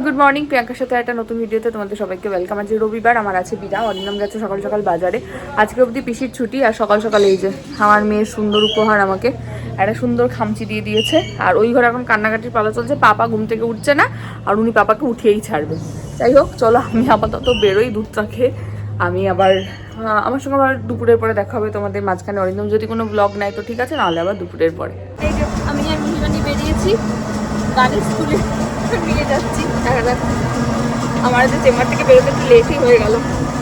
Good morning, প্রিয়াঙ্কার সাথে একটা নতুন ভিডিওতে তোমাদের সবাইকে ওয়েলকাম। আজ রবিবার, আমার আছে বিনা। অরিন্দম গেছে সকাল সকাল বাজারে, আজকে অবধি পিসির ছুটি। আর সকাল সকাল এই যে আমার মেয়ের সুন্দর উপহার, আমাকে একটা সুন্দর খামচি দিয়ে দিয়েছে। আর ওই ঘরে এখন কান্নাকাটির পালা চলছে, পাপা ঘুম থেকে উঠছে না, আর উনি পাপাকে উঠিয়েই ছাড়বে। যাই হোক, চলো আমি আপাতত বেরোই দুধটা খেয়ে। আমি আবার আমার সঙ্গে আবার দুপুরের পরে দেখা হবে তোমাদের মাঝখানে। অরিন্দম যদি কোনো ব্লগ নেয় তো ঠিক আছে, নাহলে আবার দুপুরের পরে। এই যে আমি আর মিহিরানি বেরিয়েছি গানের স্কুলে নিয়ে যাচ্ছি। আমার যে চেম্বার থেকে বেরোতে একটু লেটই হয়ে গেল,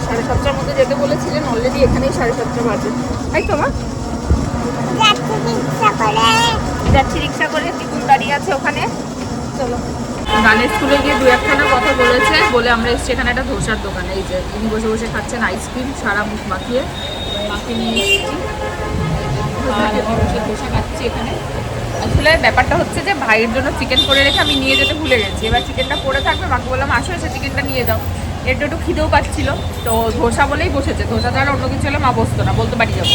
7:30টার মধ্যে যেতে বলেছিলেন, অলরেডি এখানেই 7:30 বাজে। তাই তো মা? যাচ্ছি রিক্সা করে, টিকুল দাঁড়িয়ে আছে ওখানে। চলো। গানের স্কুলে গিয়ে দু একখানা কথা বলেছে বলে আমরা এসেছি এখানে একটা ধোসার দোকানে। এই যে ইনি বসে বসে খাচ্ছেন আইসক্রিম, সারা মুখ মাখিয়ে। মাকে নিয়ে এসেছি, ধোসা খাচ্ছি এখানে। আসলে ব্যাপারটা হচ্ছে যে ভাইয়ের জন্য চিকেন করে রেখে আমি নিয়ে যেতে ভুলে গেছি। এবার চিকেনটা পড়ে থাকবে, মাকে বললাম আসো এসে চিকেনটা নিয়ে যাও। একটু খিদেও পাচ্ছিল, তো ধোসা বলেই বসেছে। ধোসা ছাড়া অন্য কিছু হলে মা বসতো না, বলতে বাড়ি যাবো।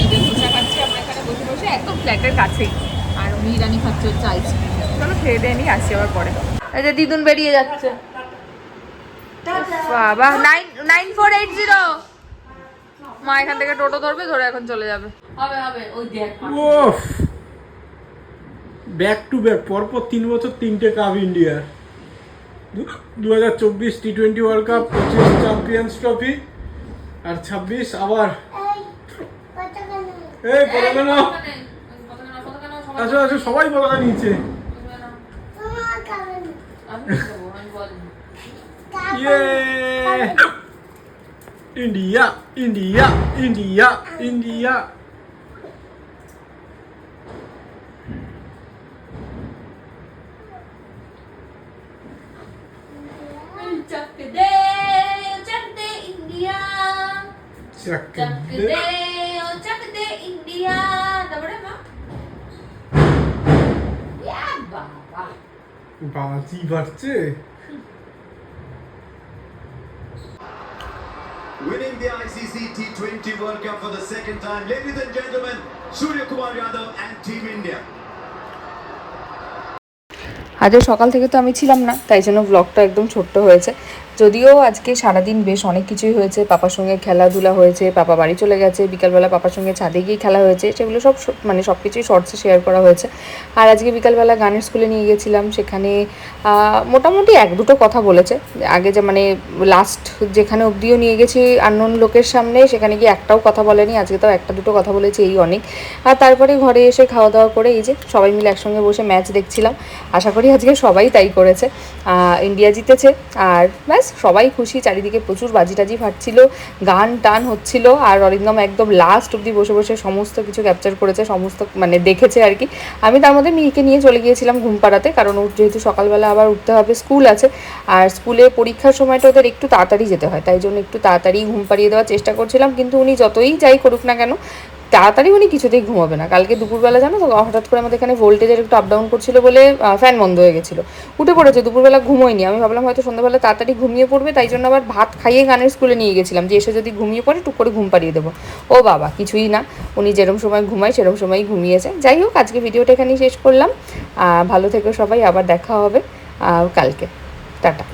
এই যে ধোসা খাচ্ছি আমরা এখানে বসে বসে, একদম ফ্ল্যাটের কাছেই। আর উনি রানি খাচ্ছে হচ্ছে আইসক্রিম। চলো খেয়ে দিয়ে নিয়ে আসি আবার পরে। এই যে দিদুন বেরিয়ে যাচ্ছে। বাবা 9480। মা এখান থেকে টোটো ধরবে, ধরে এখন চলে যাবে। হবে হবে, ওই দেখ ব্যাক টু ব্যাক পরপর 3 বছর 3টে কাপ ইন্ডিয়ার। 2024 টি20 ওয়ার্ল্ড কাপ, 25 চ্যাম্পিয়ন্স ট্রফি, আর 26 আবার। এই পতাকা নাও, আসো আসো, সবাই পতাকা নিচে। India India India India. चक दे इंडिया, चक दे इंडिया। दबड़े माँ या बाबा বাজি বাজছে। Winning the ICC T20 World Cup for the second time, ladies and gentlemen, Surya Kumar Yadav and Team India. আজ সকাল থেকে তো আমি ছিলাম না, তাই জন্য ব্লগটা একদম ছোট্ট হয়েছে। যদিও আজকে সারাদিন বেশ অনেক কিছুই হয়েছে। পাপার সঙ্গে খেলাধুলা হয়েছে, পাপা বাড়ি চলে গেছে, বিকালবেলা পাপার সঙ্গে ছাদে গিয়ে খেলা হয়েছে, সেগুলো সব কিছুই শর্টসে শেয়ার করা হয়েছে। আর আজকে বিকালবেলা গানের স্কুলে নিয়ে গেছিলাম, সেখানে মোটামুটি 1-2টো কথা বলেছে। আগে যে লাস্ট যেখানে অবধিও নিয়ে গেছি আননোন লোকের সামনে, সেখানে গিয়ে একটাও কথা বলেনি। আজকে তাও 1-2টো কথা বলেছে, এই অনেক। আর তারপরে ঘরে এসে খাওয়া দাওয়া করে এই যে সবাই মিলে একসঙ্গে বসে ম্যাচ দেখছিলাম। আশা করি আজকে সবাই তাই করেছে, ইন্ডিয়া জিতেছে। আর ব্যাস সবাই খুশি, চারিদিকে প্রচুর বাজি টাজি ফাটছিল, গান টান হচ্ছিল। আর অরিন্দম একদম লাস্ট অবধি বসে বসে সমস্ত কিছু ক্যাপচার করেছে, সমস্ত দেখেছে আর কি। আমি তার মধ্যে মিহিকে নিয়ে চলে গিয়েছিলাম ঘুম পাড়াতে, কারণ ওর যেহেতু সকালবেলা আবার উঠতে হবে, স্কুল আছে। আর স্কুলে পরীক্ষার সময়টা ওদের একটু তাড়াতাড়ি যেতে হয়, তাই জন্য একটু তাড়াতাড়ি ঘুম পাড়িয়ে দেওয়ার চেষ্টা করছিলাম। কিন্তু উনি যতই যাই করুক না কেন, তাড়াতাড়ি উনি কিছুতেই ঘুমাবে না। কালকে দুপুরবেলা জানো তো, হঠাৎ করে আমাদের এখানে ভোল্টেজের একটু আপ ডাউন করছিল বলে ফ্যান বন্ধ হয়ে গেছিলো, উঠে পড়েছে। দুপুরবেলা ঘুমোয়নি। আমি ভাবলাম হয়তো সন্ধ্যাবেলা তাড়াতাড়ি ঘুমিয়ে পড়বে, তাই জন্য আবার ভাত খাইয়ে গানের স্কুলে নিয়ে গেছিলাম, যে এসে যদি ঘুমিয়ে পড়ে টুক করে ঘুম পাড়িয়ে দেবো। ও বাবা, কিছুই না, উনি যেরকম সময় ঘুমায় সেরকম সময়ই ঘুমিয়েছে। যাই হোক, আজকে ভিডিওটা এখানেই শেষ করলাম। ভালো থেকো সবাই, আবার দেখা হবে কালকে। টাটা।